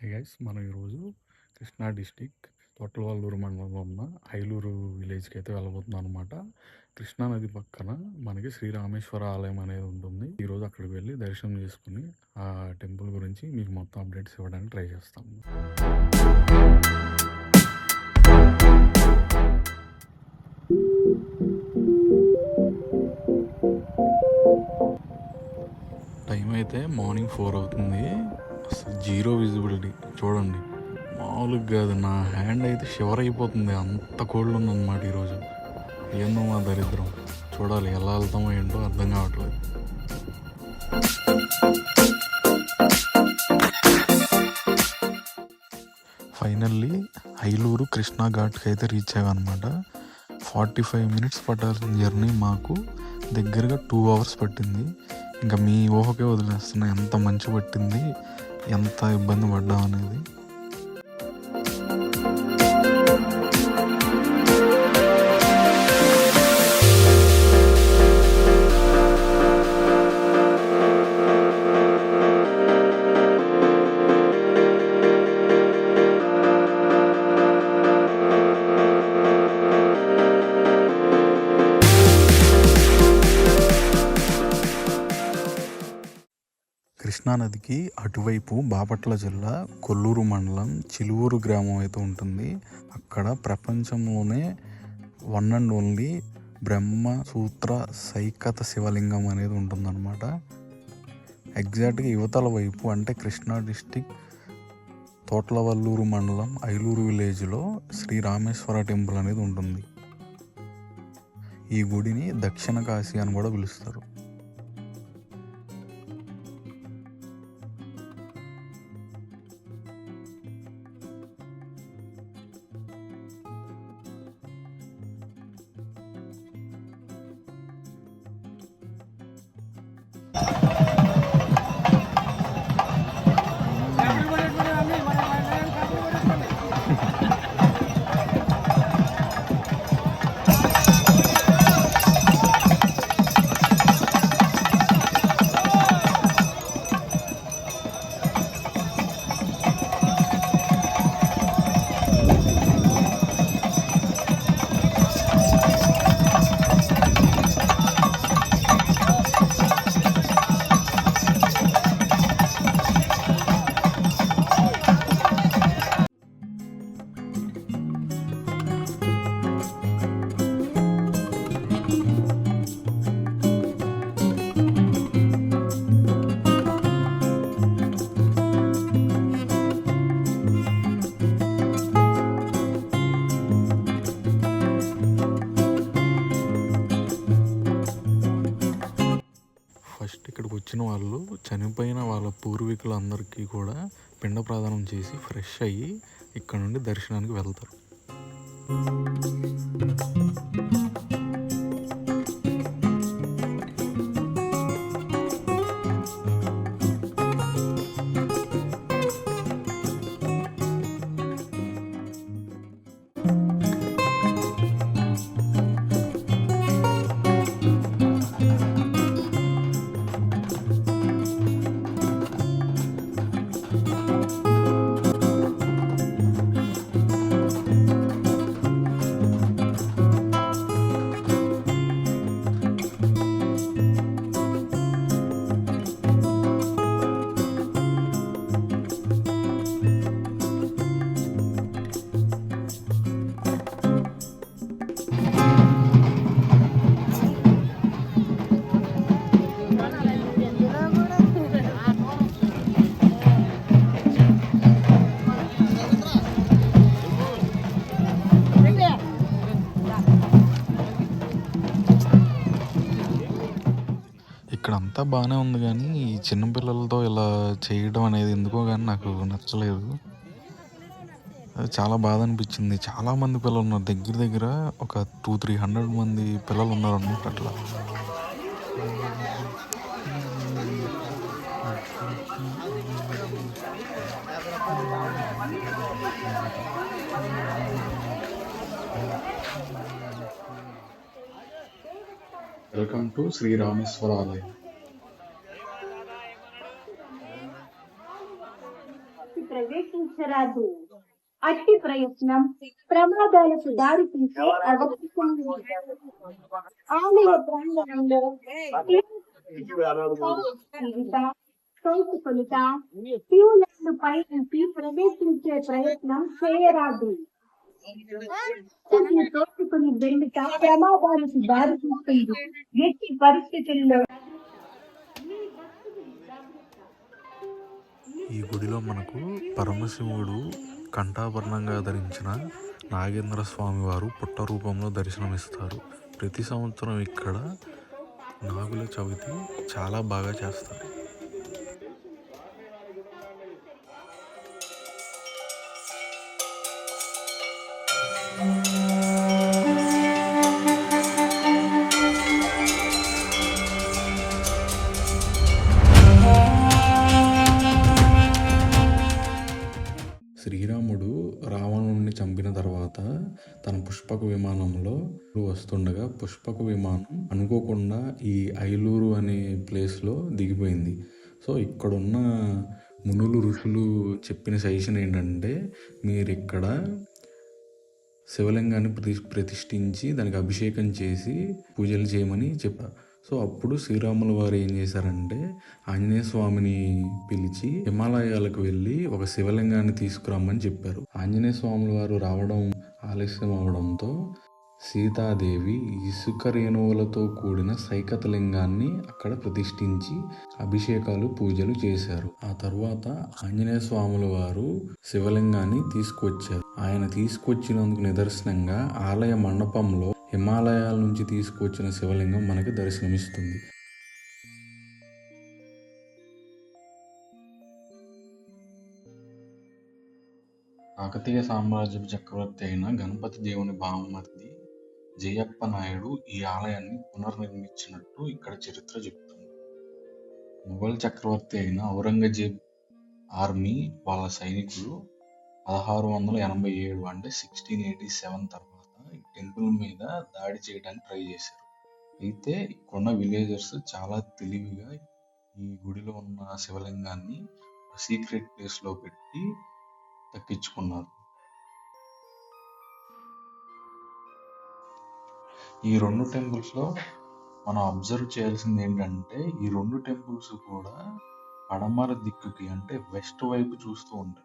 Hi guys, మనం ఈరోజు Krishna district Thotlavalluru మండలంలో ఉన్న ఐలూరు విలేజ్కి అయితే వెళ్ళబోతున్నాం అనమాట. కృష్ణా నది పక్కన మనకి శ్రీ రామేశ్వర ఆలయం అనేది ఉంటుంది. ఈరోజు అక్కడికి వెళ్ళి దర్శనం చేసుకుని ఆ టెంపుల్ గురించి మీకు మొత్తం అప్డేట్స్ ఇవ్వడానికి ట్రై చేస్తాము. టైం అయితే మార్నింగ్ 4 అవుతుంది. అసలు జీరో విజిబిలిటీ చూడండి, మామూలుగా కాదు. నా హ్యాండ్ అయితే షివర్ అయిపోతుంది, అంత కోల్డ్ ఉందన్నమాట ఈరోజు. ఏందో మా దరిద్రం. చూడాలి ఎలా వెళ్తామో ఏంటో అర్థం కావట్లేదు. ఫైనల్లీ ఐలూరు కృష్ణా ఘాట్కి అయితే రీచ్ అయ్యామన్నమాట. 45 మినిట్స్ పట్టాల్సిన జర్నీ మాకు దగ్గరగా 2 అవర్స్ పట్టింది. ఇంకా మీ ఊహకే వదిలేస్తున్నా ఎంత మంచి పట్టింది, ఎంత ఇబ్బంది పడ్డాం అనేది. కృష్ణానదికి అటువైపు బాపట్ల జిల్లా కొల్లూరు మండలం చిలువూరు గ్రామం అయితే ఉంటుంది. అక్కడ ప్రపంచంలోనే వన్ అండ్ ఓన్లీ బ్రహ్మ సూత్ర సైకత శివలింగం అనేది ఉంటుందన్నమాట. ఎగ్జాక్ట్గా యువతల వైపు అంటే కృష్ణా డిస్టిక్ తోట్లవల్లూరు మండలం ఐలూరు విలేజ్లో శ్రీ రామేశ్వర టెంపుల్ అనేది ఉంటుంది. ఈ గుడిని దక్షిణ కాశీ అని కూడా పిలుస్తారు. ఇక్కడికి వచ్చిన వాళ్ళు చనిపోయిన వాళ్ళ పూర్వీకులందరికీ కూడా పిండ ప్రదానం చేసి ఫ్రెష్ అయ్యి ఇక్కడ నుండి దర్శనానికి వెళ్తారు. ఇక్కడంతా బాగానే ఉంది, కానీ ఈ చిన్నపిల్లలతో ఇలా చేయడం అనేది ఎందుకో కానీ నాకు నచ్చలేదు. అది చాలా బాధ అనిపించింది. చాలామంది పిల్లలు ఉన్నారు, దగ్గర దగ్గర ఒక 200-300 మంది పిల్లలు ఉన్నారు అన్నమాట. అట్లా వెల్కమ్ టు శ్రీ రామేశ్వర ఆలయం. ప్రవేశించరాదు. అట్టి ప్రయత్నం ప్రమాదాలకు దారి తీసే అవకాశం ఉంది. ఆలయ ప్రాంగణంలో తోసుకొనుట, క్యూలను పైకి ప్రవేశించే ప్రయత్నం చేయరాదు. తోసుకుని వెళ్ళుట ప్రమాదాలకు దారి తీస్తుంది. ఎట్టి పరిస్థితుల్లో ఈ గుడిలో మనకు పరమశివుడు కంఠాభరణంగా ధరించిన నాగేంద్ర స్వామి వారు పుట్ట రూపంలో దర్శనమిస్తారు. ప్రతి సంవత్సరం ఇక్కడ నాగుల చవితి చాలా బాగా చేస్తారు. శ్రీరాముడు రావణుడిని చంపిన తర్వాత తన పుష్పక విమానంలో వస్తుండగా పుష్పక విమానం అనుకోకుండా ఈ ఐలూరు అనే ప్లేస్లో దిగిపోయింది. సో ఇక్కడున్న మునులు ఋషులు చెప్పిన సజెషన్ ఏంటంటే మీరు ఇక్కడ శివలింగాన్ని ప్రతిష్ఠించి దానికి అభిషేకం చేసి పూజలు చేయమని చెప్పారు. సో అప్పుడు శ్రీరాముల వారు ఏం చేశారంటే ఆంజనేయ స్వామిని పిలిచి హిమాలయాలకు వెళ్ళి ఒక శివలింగాన్ని తీసుకురమ్మని చెప్పారు. ఆంజనేయ స్వాముల వారు రావడం ఆలస్యం అవడంతో సీతాదేవి ఇసుక రేణువులతో కూడిన సైకత లింగాన్ని అక్కడ ప్రతిష్ఠించి అభిషేకాలు పూజలు చేశారు. ఆ తర్వాత ఆంజనేయ స్వాముల వారు శివలింగాన్ని తీసుకొచ్చారు. ఆయన తీసుకొచ్చినందుకు నిదర్శనంగా ఆలయ మండపంలో హిమాలయాల నుంచి తీసుకొచ్చిన శివలింగం మనకి దర్శనమిస్తుంది. కాకతీయ సామ్రాజ్యపు చక్రవర్తి అయిన గణపతి దేవుని బావమరిది జయప్ప నాయుడు ఈ ఆలయాన్ని పునర్నిర్మించినట్టు ఇక్కడ చరిత్ర చెబుతుంది. మొఘల్ చక్రవర్తి అయిన ఔరంగజేబ్ ఆర్మీ వాళ్ళ సైనికులు 1687 అంటే 1687 తర్వాత ఈ టెంపుల్ మీద దాడి చేయడానికి ట్రై చేశారు. అయితే ఇక్కడున్న విలేజర్స్ చాలా తెలివిగా ఈ గుడిలో ఉన్న శివలింగాన్ని సీక్రెట్ ప్లేస్లో పెట్టి దక్కించుకున్నారు. ఈ రెండు టెంపుల్స్లో మనం అబ్జర్వ్ చేయాల్సింది ఏంటంటే ఈ రెండు టెంపుల్స్ కూడా పడమర దిక్కుకి అంటే వెస్ట్ వైపు చూస్తూ ఉంటాయి.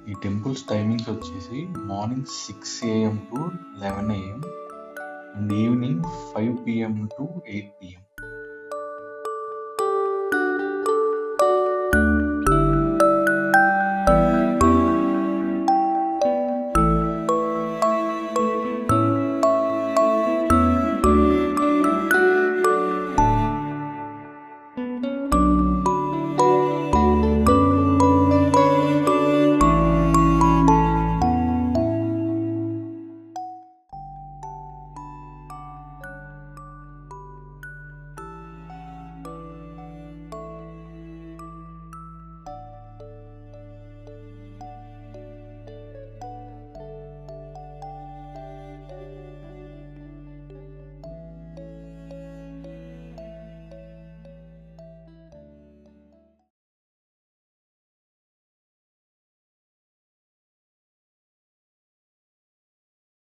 ఈ టెంపుల్స్ టైమింగ్స్ వచ్చేసి morning 6 AM to 11 AM and evening 5 PM to 8 PM.